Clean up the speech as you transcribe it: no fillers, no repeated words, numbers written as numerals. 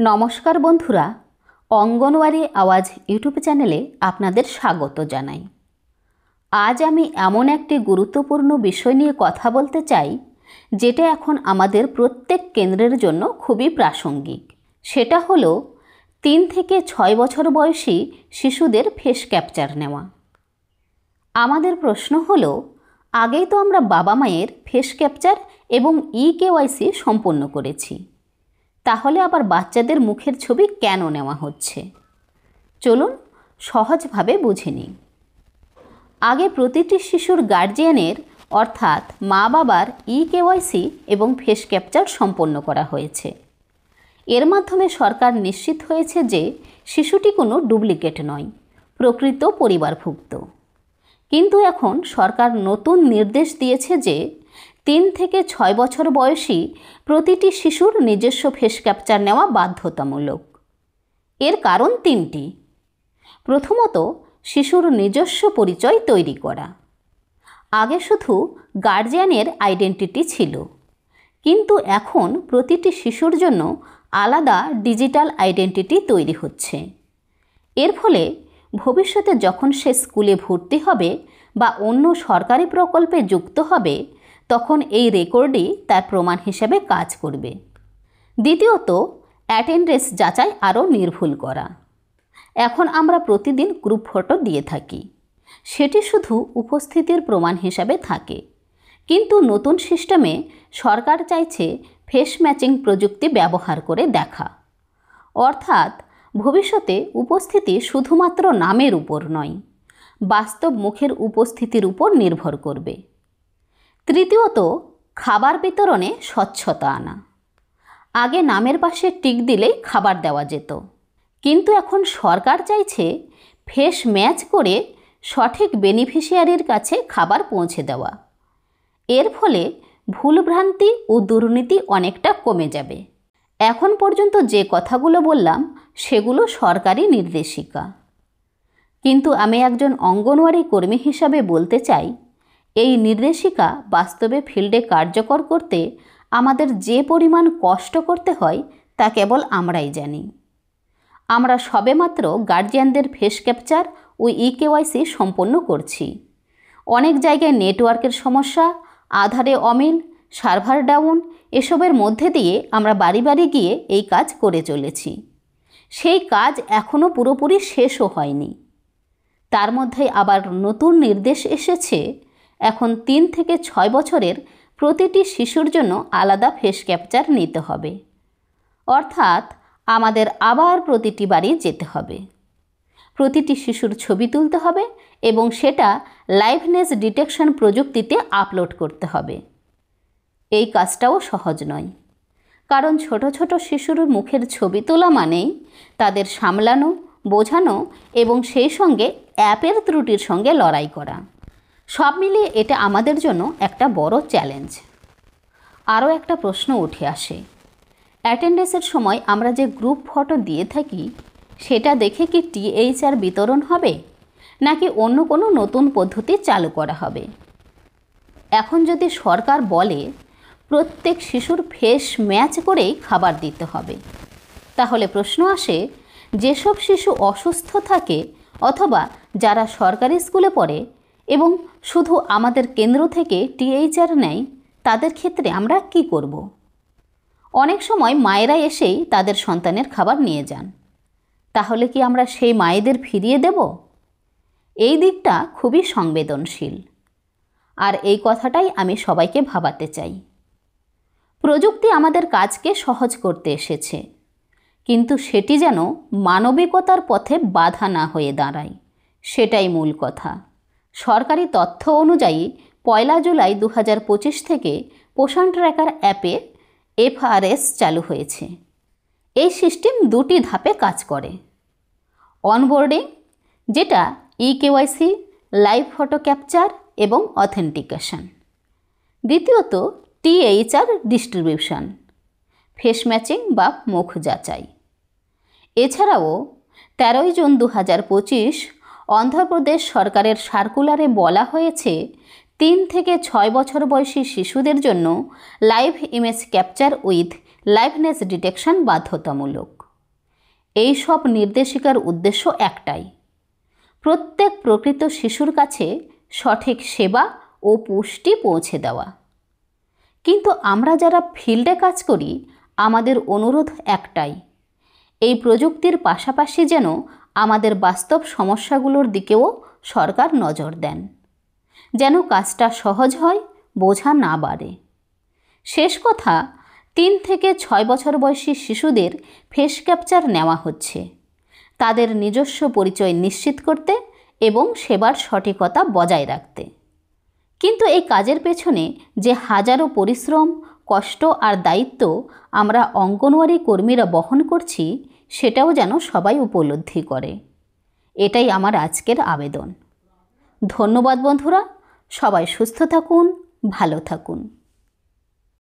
নমস্কার বন্ধুরা, অঙ্গনওয়াড়ি আওয়াজ ইউটিউব চ্যানেলে আপনাদের স্বাগত জানাই। আজ আমি এমন একটি গুরুত্বপূর্ণ বিষয় নিয়ে কথা বলতে চাই যেটা এখন আমাদের প্রত্যেক কেন্দ্রের জন্য খুবই প্রাসঙ্গিক। সেটা হলো 3 থেকে 6 বছর বয়সী শিশুদের ফেস ক্যাপচার নেওয়া। আমাদের প্রশ্ন হলো, আগেই তো আমরা বাবা মায়ের ফেস ক্যাপচার এবং ইকেওয়াইসি সম্পন্ন করেছি, তাহলে আবার বাচ্চাদের মুখের ছবি কেন নেওয়া হচ্ছে? চলুন সহজভাবে বুঝে নিই। আগে প্রতিটি শিশুর গার্জিয়ানের অর্থাৎ মা বাবার ইকেওয়াইসি এবং ফেস ক্যাপচার সম্পন্ন করা হয়েছে। এর মাধ্যমে সরকার নিশ্চিত হয়েছে যে শিশুটি কোনো ডুপ্লিকেট নয়, প্রকৃত পরিবারভুক্ত। কিন্তু এখন সরকার নতুন নির্দেশ দিয়েছে যে 3 থেকে 6 বছর বয়সী প্রতিটি শিশুর নিজস্ব ফেস ক্যাপচার নেওয়া বাধ্যতামূলক। এর কারণ 3টি। প্রথমত, শিশুর নিজস্ব পরিচয় তৈরি করা। আগে শুধু গার্জিয়ানের আইডেন্টিটি ছিল, কিন্তু এখন প্রতিটি শিশুর জন্য আলাদা ডিজিটাল আইডেন্টিটি তৈরি হচ্ছে। এর ফলে ভবিষ্যতে যখন সে স্কুলে ভর্তি হবে বা অন্য সরকারি প্রকল্পে যুক্ত হবে, তখন এই রেকর্ডই তার প্রমাণ হিসেবে কাজ করবে। দ্বিতীয়ত, অ্যাটেন্ডেন্স যাচাই আরও নির্ভুল করা। এখন আমরা প্রতিদিন গ্রুপ ফটো দিয়ে থাকি, সেটি শুধু উপস্থিতির প্রমাণ হিসাবে থাকে। কিন্তু নতুন সিস্টেমে সরকার চাইছে ফেস ম্যাচিং প্রযুক্তি ব্যবহার করে দেখা। অর্থাৎ ভবিষ্যতে উপস্থিতি শুধুমাত্র নামের উপর নয়, বাস্তব মুখের উপস্থিতির উপর নির্ভর করবে। তৃতীয়ত, খাবার বিতরণে স্বচ্ছতা আনা। আগে নামের পাশে টিক দিলেই খাবার দেওয়া যেত, কিন্তু এখন সরকার চাইছে ফেস ম্যাচ করে সঠিক বেনিফিশিয়ারির কাছে খাবার পৌঁছে দেওয়া। এর ফলে ভুলভ্রান্তি ও দুর্নীতি অনেকটা কমে যাবে। এখন পর্যন্ত যে কথাগুলো বললাম সেগুলো সরকারি নির্দেশিকা, কিন্তু আমি একজন অঙ্গনওয়াড়ি কর্মী হিসাবে বলতে চাই, এই নির্দেশিকা বাস্তবে ফিল্ডে কার্যকর করতে আমাদের যে পরিমাণ কষ্ট করতে হয় তা কেবল আমরাই জানি। আমরা সবেমাত্র গার্জিয়ানদের ফেস ক্যাপচার ও ইকেওয়াইসি সম্পন্ন করছি। অনেক জায়গায় নেটওয়ার্কের সমস্যা, আধারে অমিল, সার্ভার ডাউন এসবের মধ্যে দিয়ে আমরা বাড়ি বাড়ি গিয়ে এই কাজ করে চলেছি। সেই কাজ এখনও পুরোপুরি শেষও হয়নি। তার মধ্যে আবার নতুন নির্দেশ এসেছে, এখন 3 থেকে 6 বছরের প্রতিটি শিশুর জন্য আলাদা ফেস ক্যাপচার নিতে হবে। অর্থাৎ আমাদের আবার প্রতিটি বাড়ি যেতে হবে, প্রতিটি শিশুর ছবি তুলতে হবে এবং সেটা লাইভনেস ডিটেকশন প্রযুক্তিতে আপলোড করতে হবে। এই কাজটাও সহজ নয়, কারণ ছোট ছোট শিশুর মুখের ছবি তোলা মানেই তাদের সামলানো, বোঝানো এবং সেই সঙ্গে অ্যাপের ত্রুটির সঙ্গে লড়াই করা। সব মিলিয়ে এটা আমাদের জন্য একটা বড় চ্যালেঞ্জ। আরও একটা প্রশ্ন উঠে আসে, অ্যাটেন্ডেন্সের সময় আমরা যে গ্রুপ ফটো দিয়ে থাকি সেটা দেখে কি টিএইচআর বিতরণ হবে, নাকি অন্য কোনো নতুন পদ্ধতি চালু করা হবে? এখন যদি সরকার বলে প্রত্যেক শিশুর ফেস ম্যাচ করেই খাবার দিতে হবে, তাহলে প্রশ্ন আসে, যেসব শিশু অসুস্থ থাকে অথবা যারা সরকারি স্কুলে পড়ে এবং শুধু আমাদের কেন্দ্র থেকে টিএইচআর নেয়, তাদের ক্ষেত্রে আমরা কি করব? অনেক সময় মায়েরা এসেই তাদের সন্তানের খাবার নিয়ে যান, তাহলে কি আমরা সেই মায়েদের ফিরিয়ে দেব? এই দিকটা খুবই সংবেদনশীল, আর এই কথাটাই আমি সবাইকে ভাবাতে চাই। প্রযুক্তি আমাদের কাজকে সহজ করতে এসেছে, কিন্তু সেটি যেন মানবিকতার পথে বাধা না হয়ে দাঁড়ায়, সেটাই মূল কথা। সরকারি তথ্য অনুযায়ী 1 জুলাই 2025 থেকে পোষণ ট্র্যাকার অ্যাপে এফআরএস চালু হয়েছে। এই সিস্টেম 2টি ধাপে কাজ করে। অনবোর্ডিং, যেটা ইকেওয়াইসি, লাইভ ফটো ক্যাপচার এবং অথেন্টিকেশন। দ্বিতীয়ত টিএইচআর ডিস্ট্রিবিউশন, ফেস ম্যাচিং বা মুখ যাচাই। এছাড়াও 13 জুন 2025 অন্ধ্রপ্রদেশ সরকারের সার্কুলারে বলা হয়েছে 3 থেকে 6 বছর বয়সী শিশুদের জন্য live image capture with liveness detection বাধ্যতামূলক। এই সব নির্দেশিকার উদ্দেশ্য একটাই, প্রত্যেক প্রকৃত শিশুর কাছে সঠিক সেবা ও পুষ্টি পৌঁছে দেওয়া। কিন্তু আমরা যারা ফিল্ডে কাজ করি, আমাদের অনুরোধ একটাই, এই প্রযুক্তির পাশাপাশি যেন আমাদের বাস্তব সমস্যাগুলোর দিকেও সরকার নজর দেন, যেন কাজটা সহজ হয়, বোঝা না বাড়ে। শেষ কথা, 3 থেকে 6 বছর বয়সী শিশুদের ফেস ক্যাপচার নেওয়া হচ্ছে, তাদের নিজস্ব পরিচয় নিশ্চিত করতে এবং সেবার সঠিকতা বজায় রাখতে। কিন্তু এই কাজের পেছনে যে হাজারো পরিশ্রম, কষ্ট আর দায়িত্ব আমরা অঙ্গনওয়াড়ি কর্মীরা বহন করছি, সেটাও যেন সবাই উপলব্ধি করে। এটাই আমার আজকের আবেদন। ধন্যবাদ বন্ধুরা, সবাই সুস্থ থাকুন, ভালো থাকুন।